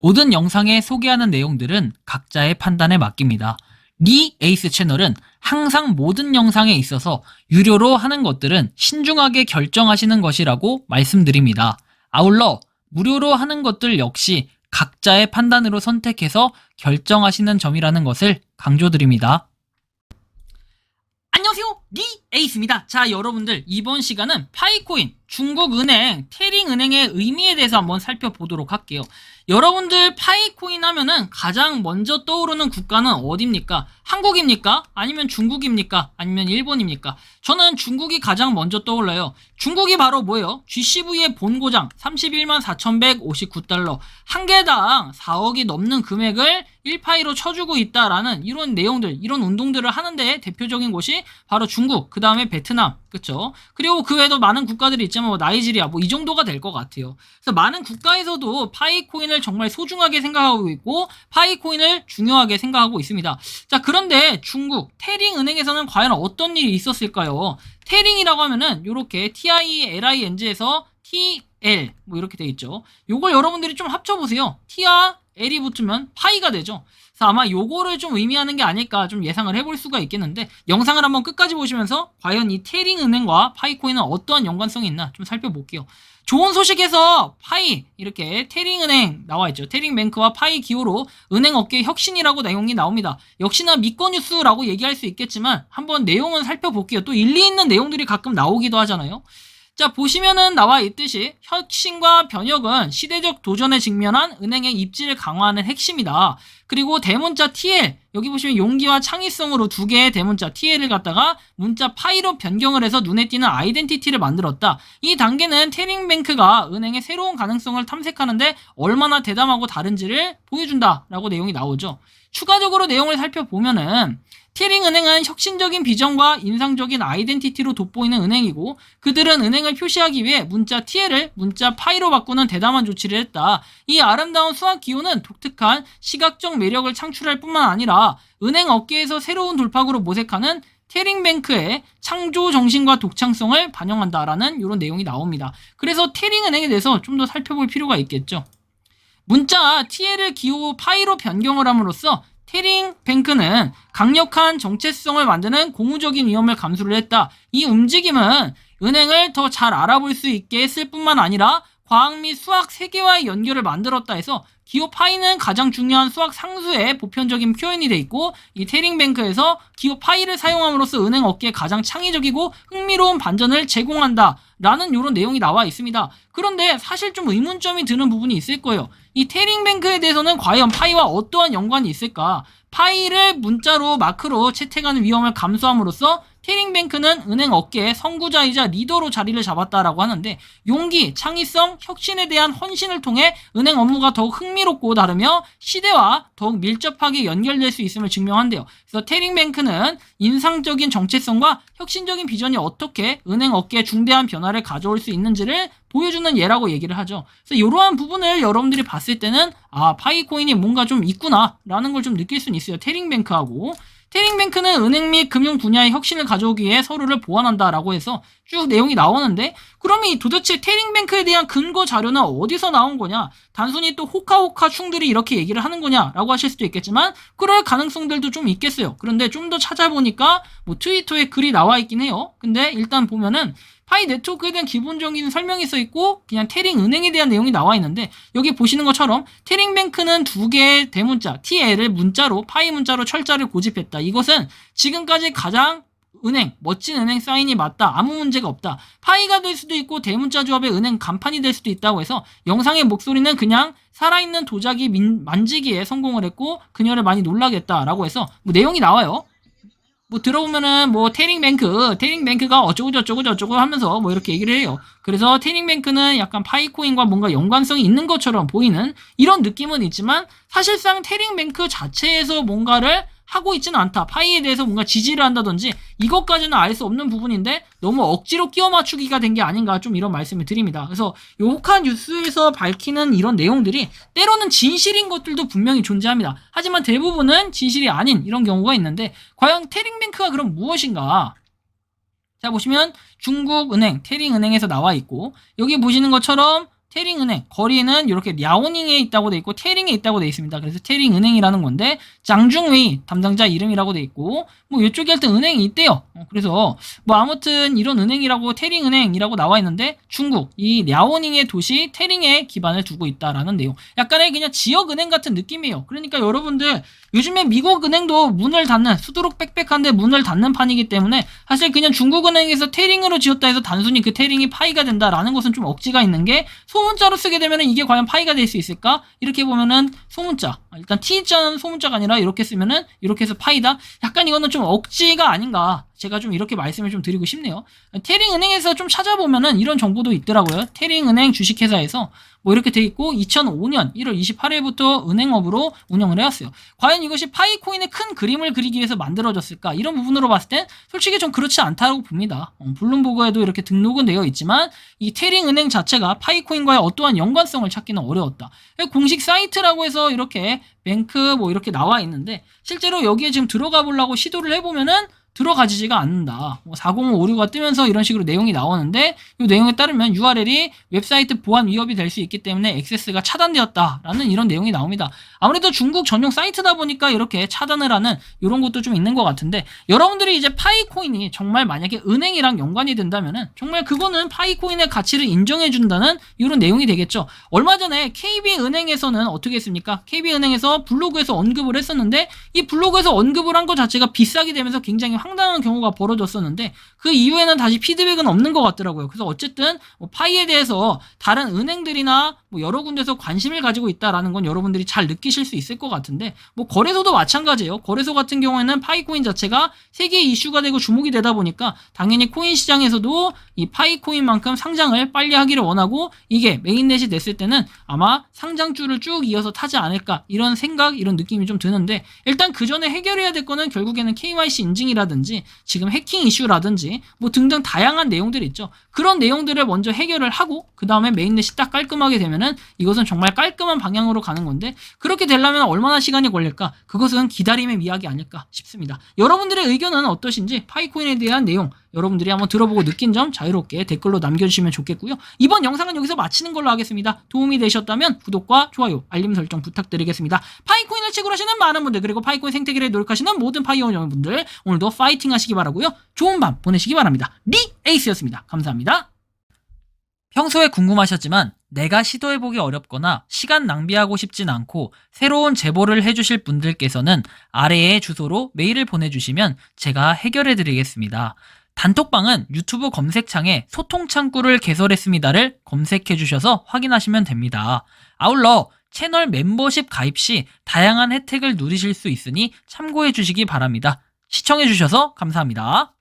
모든 영상에 소개하는 내용들은 각자의 판단에 맡깁니다. 리 에이스 채널은 항상 모든 영상에 있어서 유료로 하는 것들은 신중하게 결정하시는 것이라고 말씀드립니다. 아울러 무료로 하는 것들 역시 각자의 판단으로 선택해서 결정하시는 점이라는 것을 강조드립니다. 안녕하세요, 리 에이스입니다. 자, 여러분들, 이번 시간은 파이코인, 중국은행, 태링은행의 의미에 대해서 한번 살펴보도록 할게요. 여러분들 파이코인 하면은 가장 먼저 떠오르는 국가는 어디입니까? 한국입니까? 아니면 중국입니까? 아니면 일본입니까? 저는 중국이 가장 먼저 떠올라요. 중국이 바로 뭐예요? GCV의 본고장 31만 4,159달러, 한 개당 4억이 넘는 금액을 1파이로 쳐주고 있다라는 이런 내용들, 이런 운동들을 하는데 대표적인 곳이 바로 중국, 그 다음에 베트남, 그쵸? 그리고 그 외에도 많은 국가들이 있지만 뭐 나이지리아, 뭐 이 정도가 될 것 같아요. 그래서 많은 국가에서도 파이코인을 정말 소중하게 생각하고 있고 파이코인을 중요하게 생각하고 있습니다. 자, 그런데 중국 태링은행에서는 과연 어떤 일이 있었을까요? 태링이라고 하면은 요렇게 TILING에서 TL 뭐 이렇게 돼 있죠. 요걸 여러분들이 좀 합쳐보세요. T와 L이 붙으면 파이가 되죠. 그래서 아마 요거를 좀 의미하는 게 아닐까 좀 예상을 해볼 수가 있겠는데, 영상을 한번 끝까지 보시면서 과연 이 태링은행과 파이코인은 어떠한 연관성이 있나 좀 살펴볼게요. 좋은 소식에서 파이, 이렇게 태링은행 나와있죠. 태링뱅크와 파이 기호로 은행 업계 혁신이라고 내용이 나옵니다. 역시나 미꺼뉴스라고 얘기할 수 있겠지만 한번 내용은 살펴볼게요. 또 일리 있는 내용들이 가끔 나오기도 하잖아요. 자, 보시면은 나와 있듯이 혁신과 변혁은 시대적 도전에 직면한 은행의 입지를 강화하는 핵심이다. 그리고 대문자 TL, 여기 보시면 용기와 창의성으로 두 개의 대문자 TL을 갖다가 문자 파이로 변경을 해서 눈에 띄는 아이덴티티를 만들었다. 이 단계는 태링뱅크가 은행의 새로운 가능성을 탐색하는데 얼마나 대담하고 다른지를 보여준다라고 내용이 나오죠. 추가적으로 내용을 살펴보면은 태링은행은 혁신적인 비전과 인상적인 아이덴티티로 돋보이는 은행이고, 그들은 은행을 표시하기 위해 문자 TL을 문자 파이로 바꾸는 대담한 조치를 했다. 이 아름다운 수학 기호는 독특한 시각적 매력을 창출할 뿐만 아니라 은행 업계에서 새로운 돌파구로 모색하는 태링뱅크의 창조 정신과 독창성을 반영한다라는 이런 내용이 나옵니다. 그래서 태링은행에 대해서 좀 더 살펴볼 필요가 있겠죠. 문자 TL을 기호 파이로 변경을 함으로써 태링뱅크는 강력한 정체성을 만드는 고무적인 위험을 감수를 했다. 이 움직임은 은행을 더 잘 알아볼 수 있게 했을 뿐만 아니라 과학 및 수학 세계와의 연결을 만들었다 해서 기호 파이는 가장 중요한 수학 상수의 보편적인 표현이 돼 있고, 이 태링뱅크에서 기호 파이를 사용함으로써 은행 업계에 가장 창의적이고 흥미로운 반전을 제공한다 라는 이런 내용이 나와 있습니다. 그런데 사실 좀 의문점이 드는 부분이 있을 거예요. 이 태링뱅크에 대해서는 과연 파이와 어떠한 연관이 있을까? 파이를 문자로 마크로 채택하는 위험을 감수함으로써 태링뱅크는 은행 업계의 선구자이자 리더로 자리를 잡았다라고 하는데, 용기, 창의성, 혁신에 대한 헌신을 통해 은행 업무가 더욱 흥미롭고 다르며 시대와 더욱 밀접하게 연결될 수 있음을 증명한대요. 그래서 태링뱅크는 인상적인 정체성과 혁신적인 비전이 어떻게 은행 업계에 중대한 변화를 가져올 수 있는지를 보여주는 예라고 얘기를 하죠. 그래서 이러한 부분을 여러분들이 봤을 때는 파이코인이 뭔가 좀 있구나 라는 걸 좀 느낄 수는 있어요. 태링뱅크하고. 태링뱅크는 은행 및 금융 분야의 혁신을 가져오기 위해 서로를 보완한다라고 해서 쭉 내용이 나오는데, 그러면 도대체 태링뱅크에 대한 근거 자료는 어디서 나온 거냐? 단순히 또 호카호카 충들이 이렇게 얘기를 하는 거냐라고 하실 수도 있겠지만 그럴 가능성들도 좀 있겠어요. 그런데 좀 더 찾아보니까 뭐 트위터에 글이 나와 있긴 해요. 근데 일단 보면은 파이 네트워크에 대한 기본적인 설명이 써 있고 그냥 태링은행에 대한 내용이 나와 있는데, 여기 보시는 것처럼 태링뱅크는 두 개의 대문자 TL을 문자로 파이 문자로 철자를 고집했다. 이것은 지금까지 가장 멋진 은행 사인이 맞다. 아무 문제가 없다. 파이가 될 수도 있고 대문자 조합의 은행 간판이 될 수도 있다고 해서 영상의 목소리는 그냥 살아있는 도자기 만지기에 성공을 했고 그녀를 많이 놀라겠다 라고 해서 뭐 내용이 나와요. 뭐 들어보면은 뭐 태링뱅크가 어쩌고 하면서 뭐 이렇게 얘기를 해요. 그래서 태링뱅크는 약간 파이코인과 뭔가 연관성이 있는 것처럼 보이는 이런 느낌은 있지만, 사실상 태링뱅크 자체에서 뭔가를 하고 있지는 않다. 파이에 대해서 뭔가 지지를 한다든지 이것까지는 알 수 없는 부분인데 너무 억지로 끼워 맞추기가 된 게 아닌가 좀 이런 말씀을 드립니다. 그래서 호카 뉴스에서 밝히는 이런 내용들이 때로는 진실인 것들도 분명히 존재합니다. 하지만 대부분은 진실이 아닌 이런 경우가 있는데, 과연 태링뱅크가 그럼 무엇인가? 자, 보시면 중국은행, 태링은행에서 나와 있고, 여기 보시는 것처럼 태링은행, 거리는 이렇게 랴오닝에 있다고 돼 있고 태링에 있다고 돼 있습니다. 그래서 태링은행이라는 건데 장중웨이 담당자 이름이라고 돼 있고 뭐 이쪽에 하여튼 은행이 있대요. 그래서 뭐 아무튼 이런 은행이라고 태링은행이라고 나와 있는데 중국 이 랴오닝의 도시 태링에 기반을 두고 있다라는 내용. 약간의 그냥 지역은행 같은 느낌이에요. 그러니까 여러분들 요즘에 미국 은행도 문을 닫는 수두룩 빽빽한데 문을 닫는 판이기 때문에 사실 그냥 중국은행에서 태링으로 지었다 해서 단순히 그 태링이 파이가 된다라는 것은 좀 억지가 있는 게 소문자로 쓰게 되면은 이게 과연 파이가 될 수 있을까? 이렇게 보면은 소문자 일단 T자는 소문자가 아니라 이렇게 쓰면은 이렇게 해서 파이다. 약간 이거는 좀 억지가 아닌가. 제가 좀 이렇게 말씀을 좀 드리고 싶네요. 태링은행에서 좀 찾아보면은 이런 정보도 있더라고요. 태링은행 주식회사에서 뭐 이렇게 돼 있고 2005년 1월 28일부터 은행업으로 운영을 해왔어요. 과연 이것이 파이코인의 큰 그림을 그리기 위해서 만들어졌을까? 이런 부분으로 봤을 땐 솔직히 좀 그렇지 않다고 봅니다. 블룸버그에도 이렇게 등록은 되어 있지만 이 태링은행 자체가 파이코인과의 어떠한 연관성을 찾기는 어려웠다. 공식 사이트라고 해서 이렇게 뱅크 뭐 이렇게 나와 있는데 실제로 여기에 지금 들어가 보려고 시도를 해보면은 들어가지지가 않는다. 40556가 뜨면서 이런 식으로 내용이 나오는데 이 내용에 따르면 URL이 웹사이트 보안 위협이 될 수 있기 때문에 액세스가 차단되었다라는 이런 내용이 나옵니다. 아무래도 중국 전용 사이트다 보니까 이렇게 차단을 하는 이런 것도 좀 있는 것 같은데 여러분들이 이제 파이코인이 정말 만약에 은행이랑 연관이 된다면은 정말 그거는 파이코인의 가치를 인정해준다는 이런 내용이 되겠죠. 얼마 전에 KB은행에서는 어떻게 했습니까? KB은행에서 블로그에서 언급을 했었는데 이 블로그에서 언급을 한 것 자체가 비싸게 되면서 굉장히 황당한 경우가 벌어졌었는데 그 이후에는 다시 피드백은 없는 것 같더라고요. 그래서 어쨌든 뭐 파이에 대해서 다른 은행들이나 뭐 여러 군데서 관심을 가지고 있다라는 건 여러분들이 잘 느끼실 수 있을 것 같은데 뭐 거래소도 마찬가지예요. 거래소 같은 경우에는 파이코인 자체가 세계의 이슈가 되고 주목이 되다 보니까 당연히 코인 시장에서도 이 파이코인만큼 상장을 빨리 하기를 원하고 이게 메인넷이 됐을 때는 아마 상장줄을 쭉 이어서 타지 않을까 이런 생각 이런 느낌이 좀 드는데 일단 그 전에 해결해야 될 거는 결국에는 KYC 인증이라든지 지금 해킹 이슈라든지 뭐 등등 다양한 내용들이 있죠. 그런 내용들을 먼저 해결을 하고 그 다음에 메인넷이 딱 깔끔하게 되면은 이것은 정말 깔끔한 방향으로 가는 건데 그렇게 되려면 얼마나 시간이 걸릴까? 그것은 기다림의 미학이 아닐까 싶습니다. 여러분들의 의견은 어떠신지 파이코인에 대한 내용 여러분들이 한번 들어보고 느낀 점 자유롭게 댓글로 남겨주시면 좋겠고요. 이번 영상은 여기서 마치는 걸로 하겠습니다. 도움이 되셨다면 구독과 좋아요, 알림 설정 부탁드리겠습니다. 파이코인을 채굴 하시는 많은 분들 그리고 파이코인 생태계를 노력하시는 모든 파이오원 여러분들 오늘도 파이팅 하시기 바라고요. 좋은 밤 보내시기 바랍니다. 에이스였습니다. 감사합니다. 평소에 궁금하셨지만 내가 시도해보기 어렵거나 시간 낭비하고 싶진 않고 새로운 제보를 해주실 분들께서는 아래의 주소로 메일을 보내주시면 제가 해결해드리겠습니다. 단톡방은 유튜브 검색창에 소통창구를 개설했습니다를 검색해주셔서 확인하시면 됩니다. 아울러 채널 멤버십 가입 시 다양한 혜택을 누리실 수 있으니 참고해주시기 바랍니다. 시청해주셔서 감사합니다.